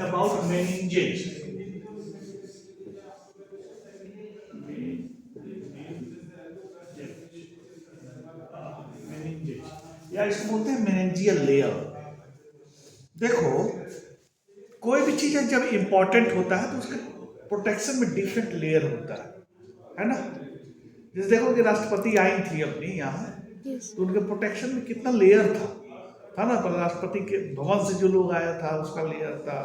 about meninges. meninges या इसको बोलते हैं मेनेंजियल लेयर। देखो कोई भी चीज जब इंपॉर्टेंट होता है तो उसके प्रोटेक्शन में डिफरेंट लेयर होता है ना। जैसे देखो कि राष्ट्रपति आई थी अपनी यहाँ, तो उनके प्रोटेक्शन में कितना लेयर था ना। पर राष्ट्रपति के भवन से जो लोग आया था उसका लेयर था,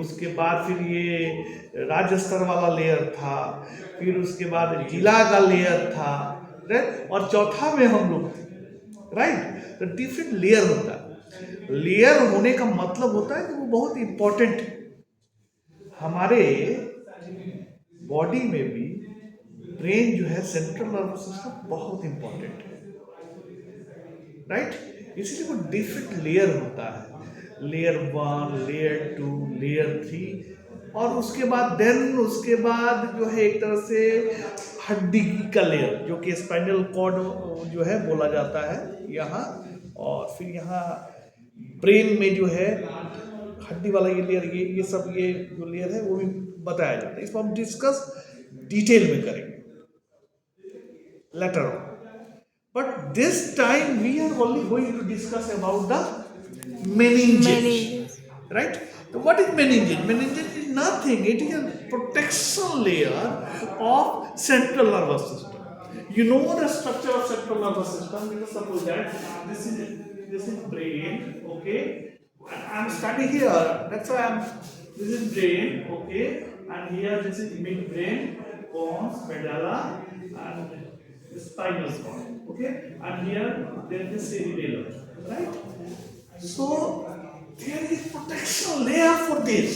उसके बाद फिर ये राज्य स्तर वाला लेयर था, फिर उसके बाद जिला का लेयर था, राइट, और चौथा में हम लोग थे, राइट। तो डिफरेंट लेयर होता है। लेयर होने का मतलब होता है कि वो बहुत इंपॉर्टेंट है। हमारे बॉडी में भी ब्रेन जो है, सेंट्रल नर्वस सिस्टम बहुत इंपॉर्टेंट है, राइट। इसलिए वो डिफरेंट लेयर होता है, लेयर 1, लेयर 2, लेयर 3, और उसके बाद जो है एक तरह से हड्डी का लेयर, जो कि स्पाइनल कॉर्ड जो है बोला जाता है यहाँ, और फिर यहाँ ब्रेन में जो है हड्डी वाला ये लेयर, ये सब ये जो लेयर है वो भी बताया जाता है। इसको हम डिस्कस डिटेल में करेंगे later on. But this time we are only going to discuss about the meninges. Right? So what is meninges? Meninges is nothing. It is a protection layer of central nervous system. You know the structure of central nervous system. Let us suppose that this is brain, okay? I'm standing here. That's why this is brain, okay? And here this is midbrain, pons, medulla, and spinal cord, okay, and here there is cerebellum, right? So there is protection layer for this,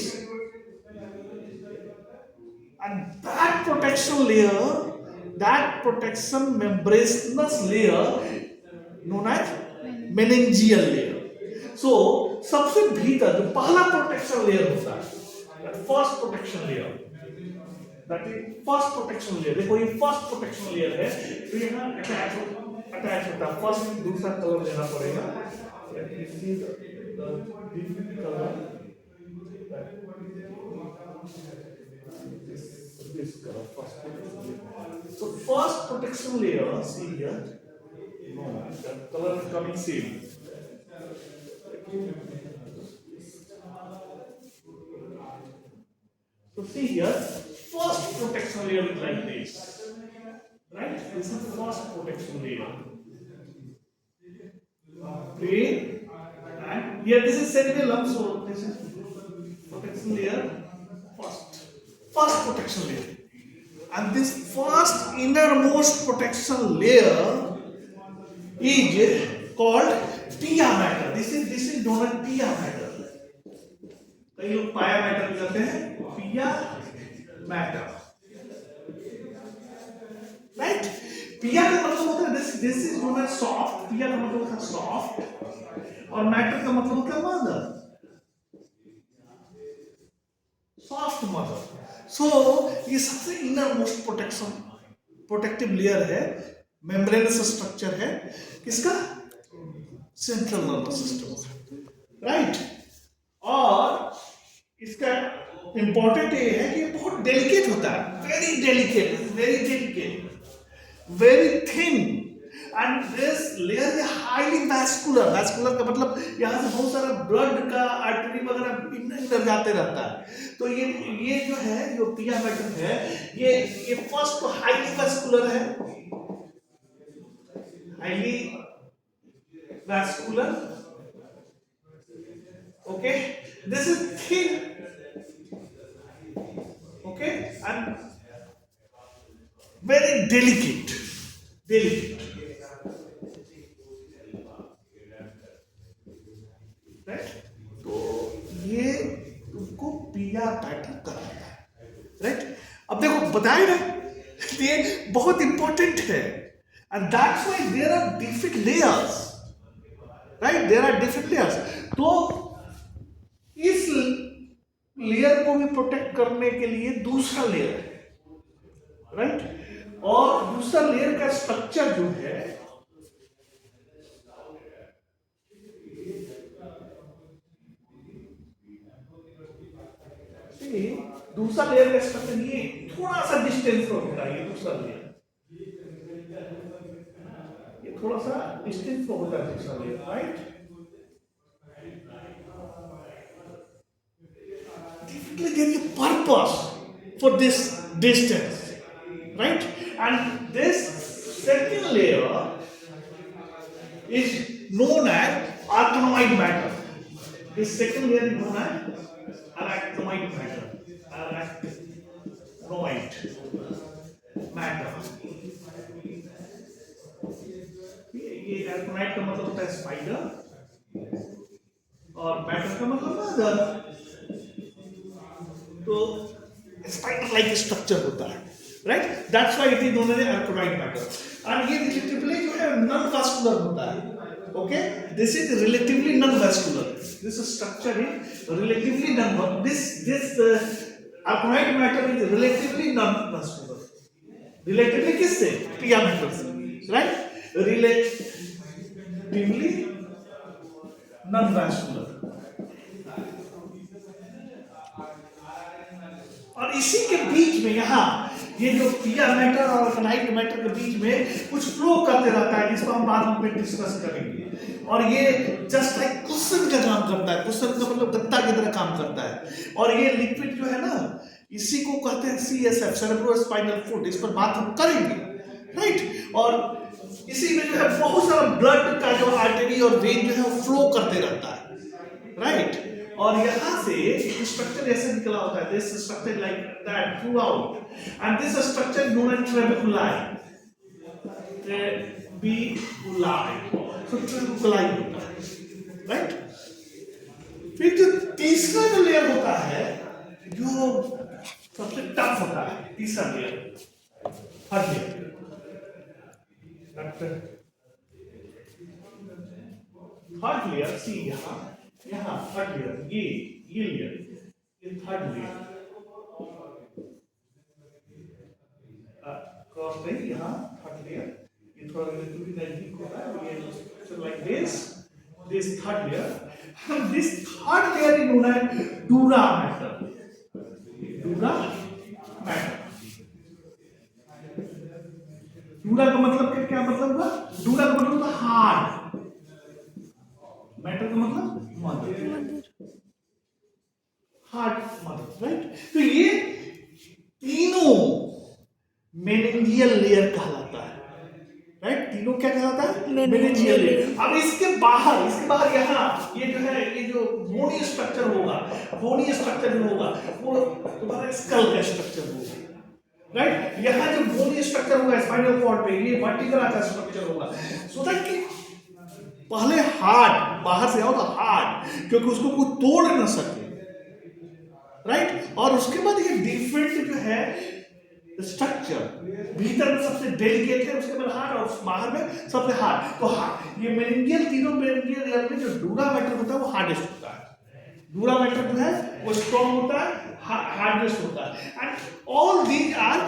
and that protection layer, that protection membranous layer known as meningeal layer. So सबसे भीतर जो पहला protection layer होता है, first protection layer, that is first protection layer. देखो ये first protection layer है, तो यहाँ अटैच होता है। फर्स्ट दूसरा कलर लेना पड़ेगा, this color, first protection layer. So first protection layer, see here, no, the color is coming same. So see here, first protection layer is like this, right? This is first protection layer. Brain, and here this is cerebellum, so this is protection layer, first protection layer. And this first innermost protection layer is called pia mater. This is known as pia mater. कई लोग पाया matter भी कहते हैं, पिया matter, right. पिया का मतलब होता है this is known as soft. पिया का मतलब होता है सॉफ्ट, और मैटर का मतलब होता है मदर, सॉफ्ट मदर। सो ये सबसे इनर मोस्ट प्रोटेक्टिव लेयर है, मेम्ब्रेनस स्ट्रक्चर है किसका, सेंट्रल नर्वस सिस्टम, राइट। और इसका इंपॉर्टेंट ये है कि बहुत डेलिकेट होता है, very delicate, very thin, and this layer is highly vascular. Vascular का मतलब यहाँ से बहुत सारा ब्लड का आर्टरी वगैरह इधर जाते रहता है। तो ये जो है, जो पिया मैटर है, ये फर्स्ट तो हाईली वैस्कुलर है, highly vascular, okay, this is thin, okay, and very delicate, right? तो ये तुमको पिया पैटर्न कराता है, राइट। अब देखो बताए ना, ये बहुत इंपॉर्टेंट है, and that's why there are different layers, right? There are different layers. तो इस लेयर को भी प्रोटेक्ट करने के लिए दूसरा लेयर है, राइट। और दूसरा लेयर का स्ट्रक्चर जो है, दूसरा लेयर का स्ट्रक्चर ये थोड़ा सा डिस्टेंस पर होता है, ये दूसरा लेयर, ये थोड़ा सा डिस्टेंस पर होता है दूसरा layer, right? Typically there is a purpose for this distance, right? And this second layer is known as arachnoid matter. This second layer is known as arachnoid matter. Arachnoid matter. ये arachnoid का मतलब होता है spider और matter का मतलब mother. तो spider like structure होता है, right? That's why it is known as arachnoid matter। और ये रिलेटिवली जो है नॉन वास्कुलर होता है, okay? This is relatively non vascular, this structure is relatively non, this arachnoid matter is relatively non vascular. Relatively किससे? पिया matter से, right? Relatively non vascular. और इसी के बीच में यहाँ ये जो पिया मैटर और arachnoid मैटर के बीच में कुछ फ्लो करते रहता है, जिसको हम बाद में डिस्कस करेंगे। और ये जस्ट लाइक कुशन का काम करता है, कुशन का मतलब गत्ता की तरह काम करता है। और ये लिक्विड जो है ना, इसी को कहते हैं CSF, सेरेब्रोस्पाइनल फ्लूइड। इस पर बात हम करेंगे, राइट? और इसी में जो है बहुत सारा ब्लड का जो आर्टरी और वेन जो है वो फ्लो करते रहता है, राइट? और यहाँ से एक स्ट्रक्चर ऐसे निकला होता है, this structure like that throughout, and this structure known as trabeculae. Trabeculae, तो ट्रेबेकुलाई होता है, राइट? फिर जो तीसरा जो लेयर होता है, जो सबसे टफ होता है, तीसरा layer, third layer, third layer, सी यहाँ थर्ड लेयर, ये लेयर, ये थर्ड लेयर, क्रॉस नहीं, यहाँ थर्ड लेयर, ये थोड़ा रिलेटिवली नजदीक होता है, ये like this third layer, and this third layer is known as dura matter. Dura matter. डूरा का मतलब क्या मतलब हुआ? डूरा का मतलब होता हार्ड, मैटर का मतलब मदर, हार्ड मदर, राइट? तो ये तीनों मेनिंजियल लेयर कहलाता है, राइट? तीनों क्या कहलाता है? Meningeal layer. अब इसके बाहर यहाँ ये जो है, ये जो बोनी स्ट्रक्चर होगा, बोनी स्ट्रक्चर जो होगा वो तुम्हारा स्कल का स्ट्रक्चर होगा, राइट? यहाँ जो बोनी स्ट्रक्चर होगा स्पाइनल कॉर्ड पे, ये वर्टिब्रा का स्ट्रक्चर होगा, सो दैट कि पहले हार्ड, बाहर से आओ तो हार्ड, क्योंकि उसको कोई तोड़ ना सके, राइट? और उसके बाद ये डिफरेंट जो है स्ट्रक्चर, भीतर में सबसे डेलिकेट है, उसके बाद हार्ड, और बाहर में सबसे हार्ड। तो हार्ड, ये मेनिंजियल, तीनों मेनिंजियल लेयर में जो डूरा मैटर होता है वो हार्डेस्ट होता है। डूरा मैटर जो है वो स्ट्रॉन्ग होता है, हार्डेस्ट होता है, and all these are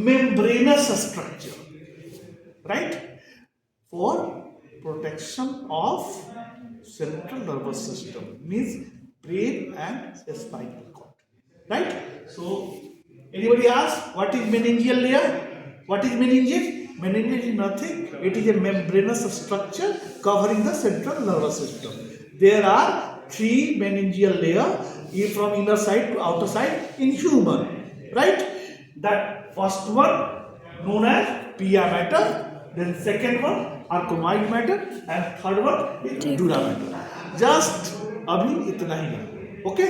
membranous structure, right? For protection of central nervous system, means brain and spinal cord, right? So anybody ask what is meningeal layer? What is meningeal? Meningeal is nothing, it is a membranous structure covering the central nervous system. There are 3 meningeal layers from inner side to outer side in human, right? That first one known as pia matter, then second one arachnoid matter, and third one is dura matter. Just अभी इतना ही है, okay?